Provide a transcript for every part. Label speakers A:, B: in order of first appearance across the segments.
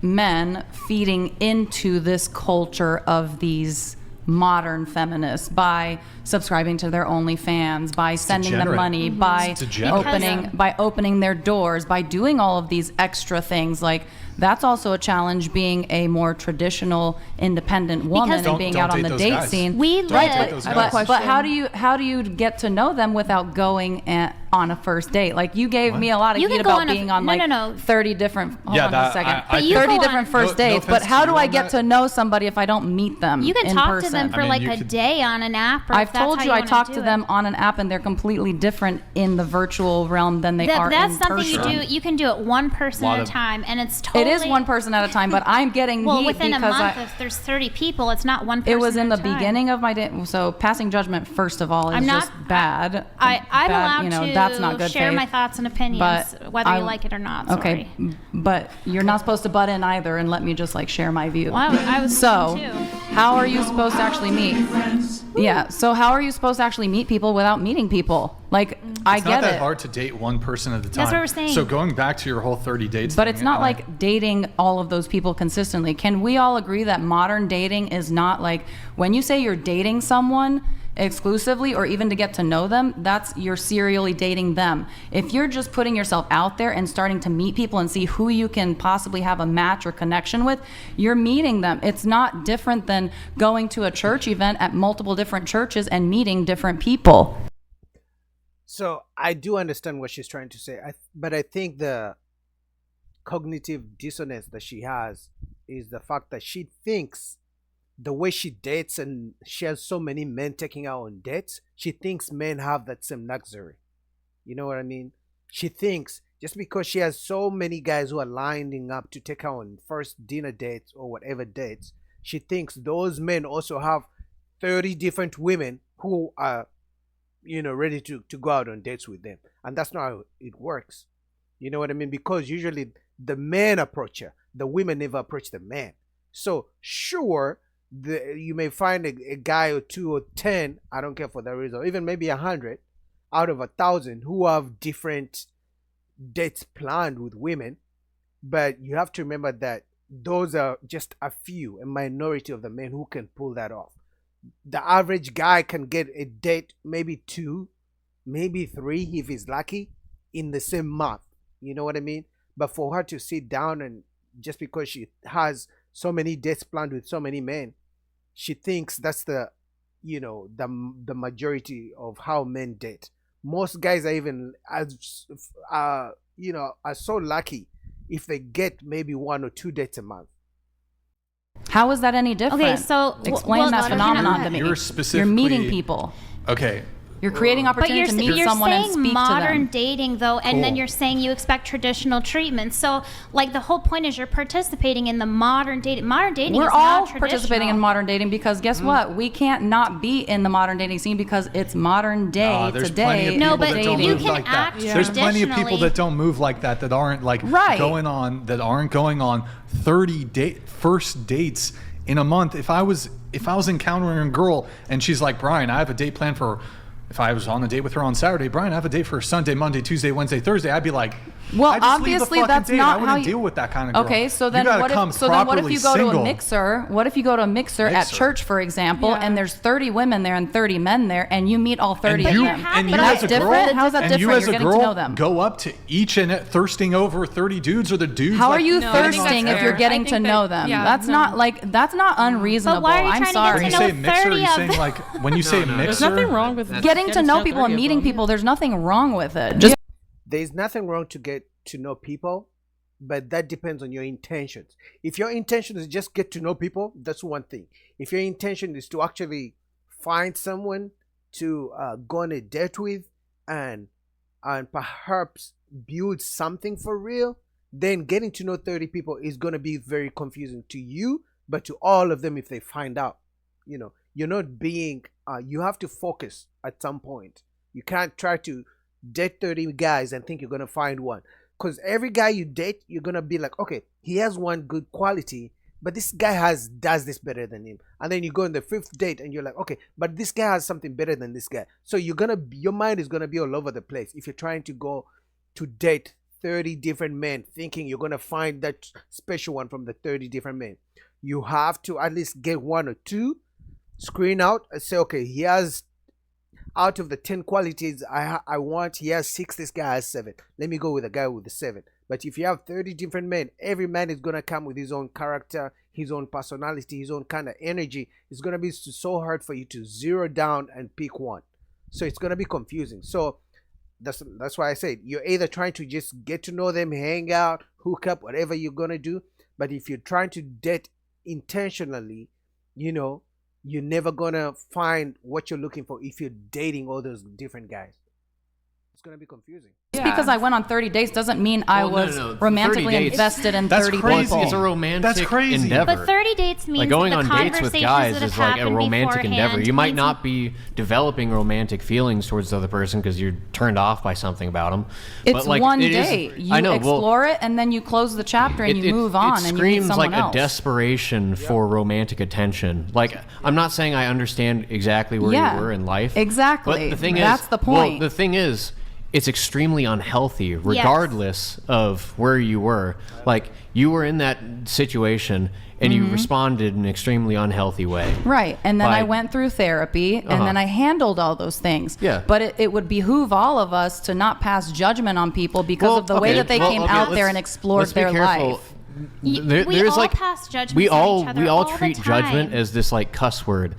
A: men feeding into this culture of these modern feminists by subscribing to their OnlyFans, by sending them money, by opening their doors, by doing all of these extra things. Like, that's also a challenge, being a more traditional independent woman and being out on the date scene.
B: We live,
A: but how do you get to know them without going on a first date? Like, you gave me a lot of heat about being on 30 different 30 different first dates, but how do I get to know somebody if I don't meet them?
B: You can talk to them for like a day on an app.
A: I've told you I talked to them on an app, and they're completely different in the virtual realm than they are in person.
B: That's something you do. You can do it one person at a time, and it's totally.
A: It is one person at a time, but I'm getting heat
B: within
A: because
B: a month, if there's 30 people, it's not one person.
A: It was in the
B: at a time.
A: beginning of my day. So passing judgment, first of all, is just bad.
B: I'm allowed
A: to that's not good
B: share
A: faith.
B: my thoughts and opinions, whether you like it or not.
A: Okay, but you're not supposed to butt in either and let me just like share my view.
B: Well, I was
A: so
B: too.
A: How are you supposed to actually meet? Yeah, so how are you supposed to actually meet people without meeting people? Like, I get it.
C: It's not that hard to date one person at a time.
B: That's what we're saying.
C: So going back to your whole 30 dates
A: But it's not like dating all of those people consistently. Can we all agree that modern dating is not like, when you say you're dating someone exclusively or even to get to know them, that's you're serially dating them. If you're just putting yourself out there and starting to meet people and see who you can possibly have a match or connection with, you're meeting them. It's not different than going to a church event at multiple different churches and meeting different people.
D: So I do understand what she's trying to say, but I think the cognitive dissonance that she has is the fact that she thinks the way she dates, and she has so many men taking her on dates, she thinks men have that same luxury. You know what I mean? She thinks just because she has so many guys who are lining up to take her on first dinner dates or whatever dates, she thinks those men also have 30 different women who are, ready to go out on dates with them. And that's not how it works. You know what I mean? Because usually the men approach her. The women never approach the man. So sure, you may find a guy or two or 10, I don't care for that reason, or even maybe 100 out of 1,000 who have different dates planned with women. But you have to remember that those are just a minority of the men who can pull that off. The average guy can get a date, maybe 2, maybe 3 if he's lucky, in the same month. You know what I mean? But for her to sit down and just because she has so many dates planned with so many men, she thinks that's the majority of how men date. Most guys are even are so lucky if they get maybe 1 or 2 dates a month.
A: How is that any different?
B: Okay, so
A: explain that phenomenon to me. You're meeting people.
C: Okay.
A: You're creating opportunity to meet someone and speak to them.
B: You're saying modern dating, though, and then you're saying you expect traditional treatment. So, like, the whole point is you're participating in the modern dating. Modern dating
A: We're
B: is
A: all
B: not traditional.
A: participating in modern dating because guess what? We can't not be in the modern dating scene because it's modern day today.
B: No, but you can
C: like
B: act
C: that. There's plenty of people that don't move like that, that aren't like going on 30 first dates in a month. If I was encountering a girl and she's like, Brian, I have a date planned for. If I was on a date with her on Saturday, Brian, I have a date for Sunday, Monday, Tuesday, Wednesday, Thursday, I'd be like,
A: well, obviously that's
C: date.
A: not
C: I wouldn't deal with that kind of girl.
A: Okay, so then what if you go to a mixer? What if you go to a mixer at church, for example, and there's 30 women there and 30 men there, and you meet all 30 of them?
C: And you
A: that's
C: as a girl,
A: different. How's that different?
C: You as
A: You're
C: a
A: getting to know
C: girl
A: them.
C: go up to each and thirsting over 30 dudes, or the dudes.
A: How are you thirsting if you're getting to know them? That's not unreasonable.
B: But why are you
A: I'm
B: trying
A: sorry.
B: to get to know 30 of them?
C: When you say mixer,
E: there's nothing wrong with
A: getting to know people and meeting people. There's nothing wrong with it.
D: There's nothing wrong to get to know people, but that depends on your intentions. If your intention is just get to know people, that's one thing. If your intention is to actually find someone to go on a date with and perhaps build something for real, then getting to know 30 people is going to be very confusing to you, but to all of them if they find out. You're not being, you have to focus at some point. You can't try to date 30 guys and think you're going to find one. Because every guy you date, you're going to be like, okay, he has one good quality, but this guy does this better than him. And then you go on the 5th date and you're like, okay, but this guy has something better than this guy. So your mind is going to be all over the place if you're trying to go to date 30 different men thinking you're going to find that special one from the 30 different men. You have to at least get one or two, screen out and say, okay, he has, out of the 10 qualities I want, he has 6, this guy has 7. Let me go with a guy with the 7. But if you have 30 different men, every man is going to come with his own character, his own personality, his own kind of energy. It's going to be so hard for you to zero down and pick one. So it's going to be confusing. So that's why I said you're either trying to just get to know them, hang out, hook up, whatever you're going to do. But if you're trying to date intentionally, you know, you're never going to find what you're looking for if you're dating all those different guys. It's going to be confusing.
A: Just because I went on 30 dates doesn't mean I was
E: no.
A: romantically
E: 30 dates-
A: invested in
C: That's
A: 30
C: crazy.
A: people.
E: It's a romantic
C: That's crazy.
E: endeavor.
B: But 30 dates means
E: Like going
B: that
E: on
B: the
E: dates with
B: conversations
E: guys
B: that have
E: is like a
B: happened
E: romantic endeavor.
B: beforehand
E: You might
B: means-
E: not be developing romantic feelings towards the other person because you're turned off by something about them.
A: It's
E: but like,
A: one
E: it is-
A: date. You
E: I know,
A: explore it, and then you close the chapter and you move on,
E: It
A: and you meet
E: screams
A: someone
E: like
A: else.
E: a desperation for romantic attention. Like, I'm not saying I understand exactly where
A: Yeah,
E: you were in life.
A: exactly.
E: But the thing
A: That's
E: is,
A: the point.
E: Well, the thing is, it's extremely unhealthy, regardless of where you were. Like, you were in that situation, and you responded in an extremely unhealthy way.
A: Right. And then I
E: By-
A: went through therapy, and then I handled all those things.
E: Yeah.
A: But it would behoove all of us to not pass judgment on people because of the way that they came out there and explored
E: let's be
A: their
E: careful.
A: life.
B: We
E: There's
B: all
E: like
B: pass judgments
E: we
B: on
E: all
B: each other
E: we all
B: all the
E: treat judgment
B: time.
E: as this like cuss word.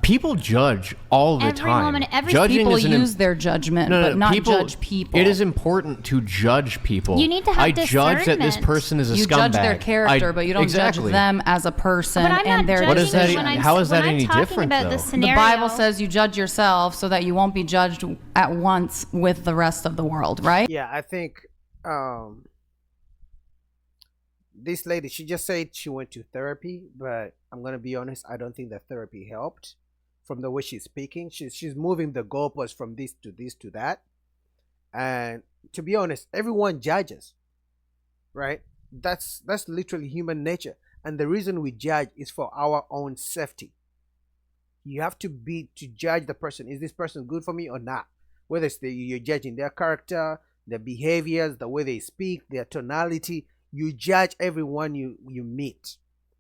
E: People judge all the
B: Every
E: time.
B: moment, every-
E: Judging
A: People
E: is an
A: use their judgment, but not judge people.
E: It is important to judge people.
B: You need to have
E: I judge that this
B: discernment.
E: person is a
A: You
E: scumbag.
A: judge their character, but you don't
E: exactly.
A: judge them as a person
B: But I'm
A: and
B: not
A: their
B: judging
E: What is that-
B: when I'm,
E: how is that
B: when I'm
E: any
B: talking
E: different,
B: about
E: though?
B: the
E: The
B: scenario.
A: The Bible says you judge yourself so that you won't be judged at once with the rest of the world, right?
D: Yeah, I think this lady, she just said she went to therapy, but I'm gonna be honest, I don't think that therapy helped. From the way she's speaking, she's moving the goalposts from this to this to that, and to be honest, everyone judges, right? That's literally human nature, and the reason we judge is for our own safety. You have to judge the person. Is this person good for me or not? Whether it's you're judging their character, their behaviors, the way they speak, their tonality. You judge everyone you meet,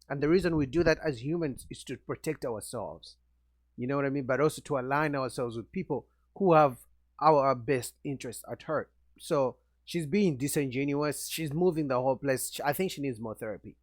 D: and the reason we do that as humans is to protect ourselves. You know what I mean? But also to align ourselves with people who have our best interests at heart. So she's being disingenuous. She's moving the whole place. I think she needs more therapy.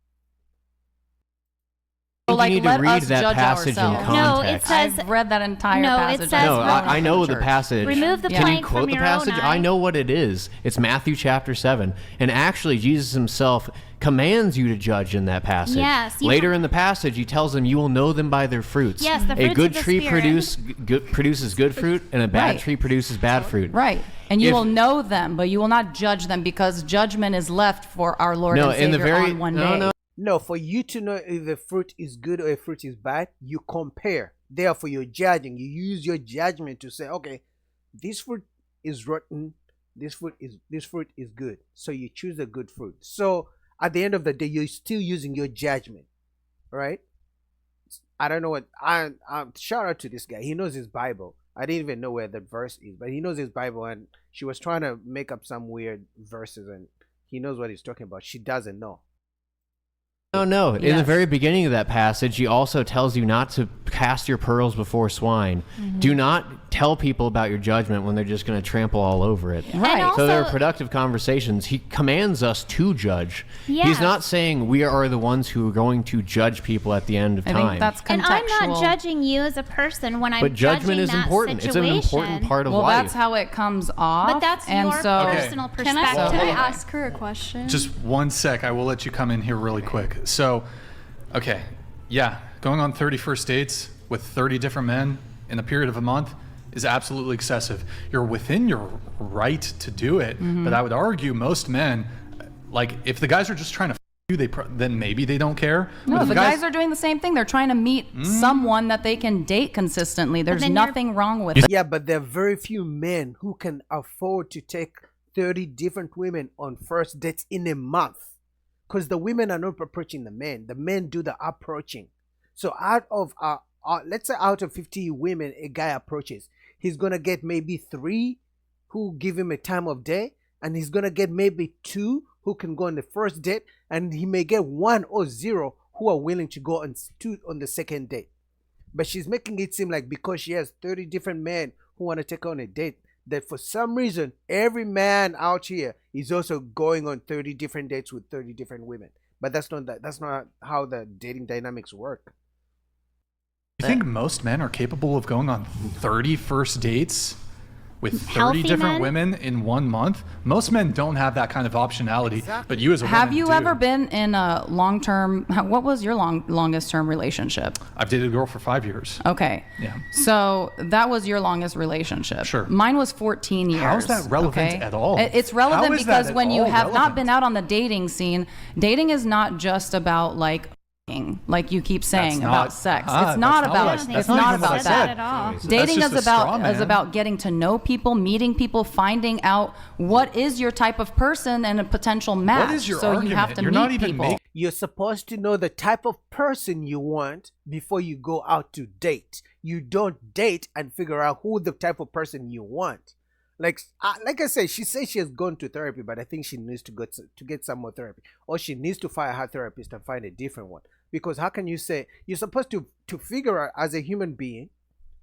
E: You
A: Like,
E: need to
A: let
E: read
A: us
E: that
A: judge
E: passage in
A: ourselves.
B: No, it
E: context.
B: says-
A: I've read that entire
B: No, it
A: passage.
B: says-
E: No,
B: That's
E: I know the
A: church.
E: passage.
B: Remove the
A: Yeah.
E: Can you
B: plank
E: quote
B: from
E: the
B: your
E: passage?
B: own
E: I
B: eye.
E: know what it is. It's Matthew chapter 7. And actually, Jesus himself commands you to judge in that passage.
B: Yes, you
E: Later
B: have-
E: in the passage, he tells them, you will know them by their fruits.
B: Yes, the
E: A
B: fruits
E: good
B: of the
E: tree
B: Spirit.
E: produces good fruit, and a bad
A: Right.
E: tree produces bad fruit.
A: Right. And you
E: If-
A: will know them, but you will not judge them because judgment is left for our Lord
E: No,
A: and
E: in
A: Savior
E: the very
A: on one
E: no,
A: day.
E: no.
D: No, for you to know if the fruit is good or a fruit is bad, you compare. Therefore, you're judging. You use your judgment to say, okay, this fruit is rotten. This fruit is good. So you choose a good fruit. So at the end of the day, you're still using your judgment, right? I don't know what. I shout out to this guy. He knows his Bible. I didn't even know where the verse is, but he knows his Bible. And she was trying to make up some weird verses, and he knows what he's talking about. She doesn't know.
E: No. In the
A: Yes.
E: very beginning of that passage, he also tells you not to cast your pearls before swine. Do not tell people about your judgment when they're just going to trample all over it.
A: Right.
B: And
E: So there are
B: also-
E: productive conversations. He commands us to judge.
B: Yes.
E: He's not saying we are the ones who are going to judge people at the end of
A: I
E: time.
A: think that's
B: And
A: contextual.
B: I'm not judging you as a person when I'm
E: but judgment
B: judging
E: is
B: that
E: important. It's an important
B: situation.
E: part of
A: well,
E: life.
A: that's how it comes off.
B: But that's
A: and
B: your
A: so,
B: personal
F: Can I,
B: perspective.
F: can I ask her a question?
C: Just one sec. I will let you come in here really quick. So, okay. Yeah. Going on 30 first dates with 30 different men in a period of a month is absolutely excessive. You're within your right to do it. But I would argue most men, like, if the guys are just trying to you, then maybe they don't care.
A: No,
C: But if
A: the guys are doing the same thing. They're trying to meet someone that they can date consistently. There's
B: then you're-
A: nothing wrong with it.
D: Yeah, but there are very few men who can afford to take 30 different women on first dates in a month. Because the women are not approaching the men. The men do the approaching. So out of, let's say out of 50 women a guy approaches, he's going to get maybe 3 who give him a time of day. and he's gonna get maybe 2 who can go on the first date, and he may get 1 or 0 who are willing to go on on the second date. But she's making it seem like because she has 30 different men who want to take her on a date, that for some reason every man out here is also going on 30 different dates with 30 different women. But that's not how the dating dynamics work.
C: You think most men are capable of going on 30 first dates with 30
B: Healthy
C: different
B: men?
C: women in 1 month? Most men don't have that kind of optionality, but you as a
A: Have
C: woman
A: you
C: do.
A: ever been in a long-term, what was your longest term relationship?
C: I've dated a girl for 5 years.
A: Okay.
C: Yeah.
A: So that was your longest relationship.
C: Sure.
A: Mine was 14 years.
C: How is that relevant at all?
A: It's relevant
C: How is that
A: because
C: at
A: when you
C: all
A: have not
C: relevant?
A: been out on the dating scene, dating is not just about like you keep saying
C: That's
A: about
C: not-
A: sex.
C: ah,
A: it's not
C: that's not
A: about
C: what I-
A: it's
C: that's
A: not
C: not even what I
A: about
C: said.
A: that.
B: at all.
A: Dating
C: just
A: is
C: a straw
A: about
C: man.
A: getting to know people, meeting people, finding out what is your type of person and a potential match.
C: What is your
A: so
C: argument?
A: you have to
C: You're
A: meet
C: not even
A: people.
C: making
D: You're supposed to know the type of person you want before you go out to date. You don't date and figure out who the type of person you want. Like I said, she says she has gone to therapy, but I think she needs to go to get some more therapy, or she needs to fire her therapist and find a different one. Because how can you say you're supposed to figure out as a human being,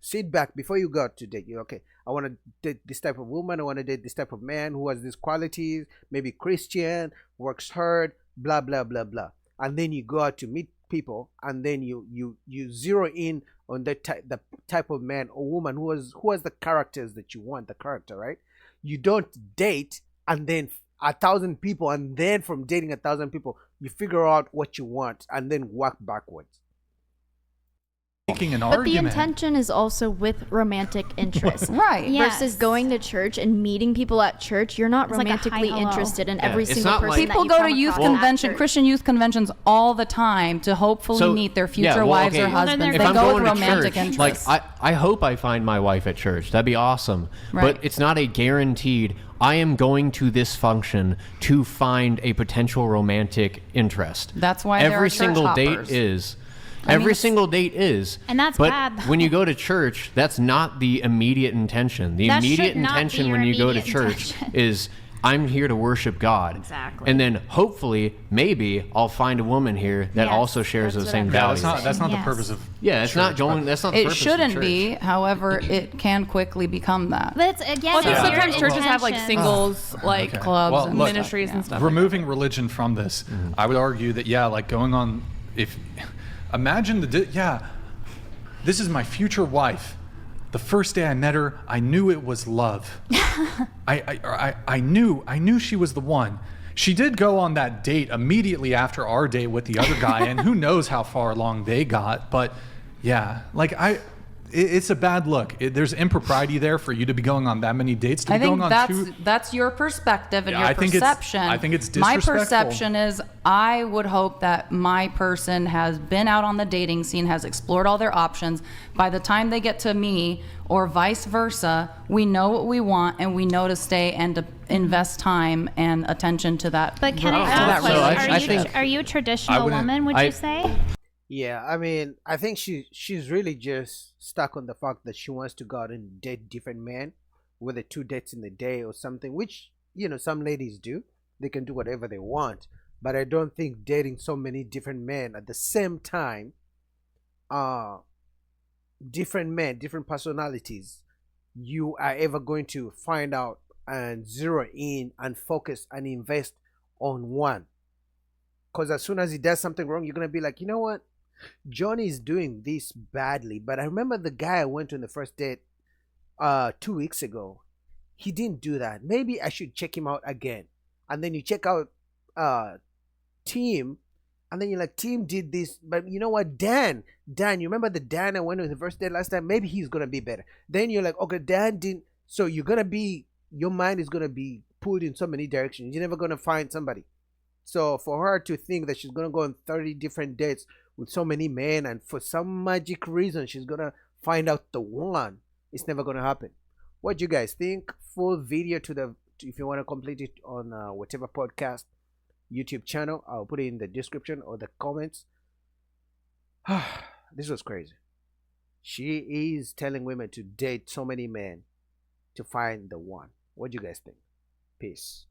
D: sit back before you go out to date. You're okay. I want to date this type of woman. I want to date this type of man who has these qualities. Maybe Christian, works hard, blah blah blah blah. And then you go out to meet people, and then you zero in on the type of man or woman who has the characters that you want, the character, right? You don't date and then 1,000 people, and then from dating 1,000 people you figure out what you want and then work backwards.
C: making an
F: But the
C: argument.
F: intention is also with romantic interest.
A: Right.
B: Yes.
F: Versus going to church and meeting people at church, you're not
B: It's like a
F: romantically
B: high-hello.
F: interested in
E: Yeah,
F: every
E: it's
F: single
E: not
F: person
E: like-
F: that
A: People
F: you
A: go
F: come
A: to youth
F: across at
A: convention,
F: church.
A: Christian youth conventions all the time to hopefully
E: So,
A: meet their
E: yeah,
A: future
E: well,
A: wives or
E: okay,
B: Well, then
A: husbands.
B: they're
A: They
E: if I'm
A: go
E: going
A: with
E: to
A: romantic
E: church,
A: interests.
E: like I hope I find my wife at church. That'd be awesome.
A: Right.
E: But it's not a guaranteed. I am going to this function to find a potential romantic interest.
A: That's why there
E: every
A: are church
E: single
A: hoppers.
E: date is.
A: I mean,
E: Every
A: it's-
E: single date is.
B: And that's
E: but
B: bad, though.
E: when you go to church, that's not the immediate intention. The
B: That should
E: immediate
B: not be
E: intention
B: your
E: when you go to
B: immediate
E: church
B: intention.
E: is I'm here to worship God.
B: Exactly.
E: And then hopefully, maybe I'll find a woman here that
B: Yes,
E: also shares
F: that's
E: those
F: what
E: same
F: I'm
C: yeah,
E: values.
C: that's not
B: Yes.
C: the purpose of.
E: Yeah, it's not
C: church,
E: going.
C: but-
E: That's not the
A: It
E: purpose of
A: shouldn't
E: church.
A: be. However, it can quickly become that.
B: But it's again,
G: Well,
B: it's
G: just
B: your
G: sometimes churches have like
B: intention.
G: singles, like
C: Okay.
A: clubs
C: Well,
A: and
C: look,
G: ministries and stuff.
C: Removing religion from this, I would argue that like going on, if imagine this is my future wife. The first day I met her, I knew it was love. I knew she was the one. She did go on that date immediately after our date with the other guy, and who knows how far along they got. But yeah, it's a bad look. There's impropriety there for you to be going on that many dates. To
A: I
C: be going
A: think
C: on
A: that's your perspective and
C: Yeah,
A: your
C: I think it's-
A: perception.
C: I think it's
A: My
C: disrespectful.
A: perception is I would hope that my person has been out on the dating scene, has explored all their options. By the time they get to me, or vice versa, we know what we want and we know to stay and to invest time and attention to that.
B: But can I
A: to
B: ask,
A: that
E: So I-
A: relationship.
E: I think-
B: are you a traditional
C: wouldn't-
B: woman? Would
E: I-
B: you say?
D: Yeah, I mean, I think she's really just stuck on the fact that she wants to go out and date different men, whether 2 dates in a day or something, which, some ladies do. They can do whatever they want. But I don't think dating so many different men at the same time, different men, different personalities, you are ever going to find out and zero in and focus and invest on one. Because as soon as he does something wrong, you're going to be like, you know what? Johnny is doing this badly, but I remember the guy I went on the first date 2 weeks ago. He didn't do that. Maybe I should check him out again. And then you check out Tim, and then you're like, Tim did this, but you know what? Dan, you remember the Dan I went on the first date last time? Maybe he's gonna be better. Then you're like, okay, Dan didn't. So your mind is gonna be pulled in so many directions. You're never gonna find somebody. So for her to think that she's gonna go on 30 different dates with so many men, and for some magic reason she's gonna find out the one, it's never gonna happen. What do you guys think? Full video if you want to complete it on whatever podcast YouTube channel, I'll put it in the description or the comments. This was crazy. She is telling women to date so many men to find the one. What do you guys think? Peace. Peace.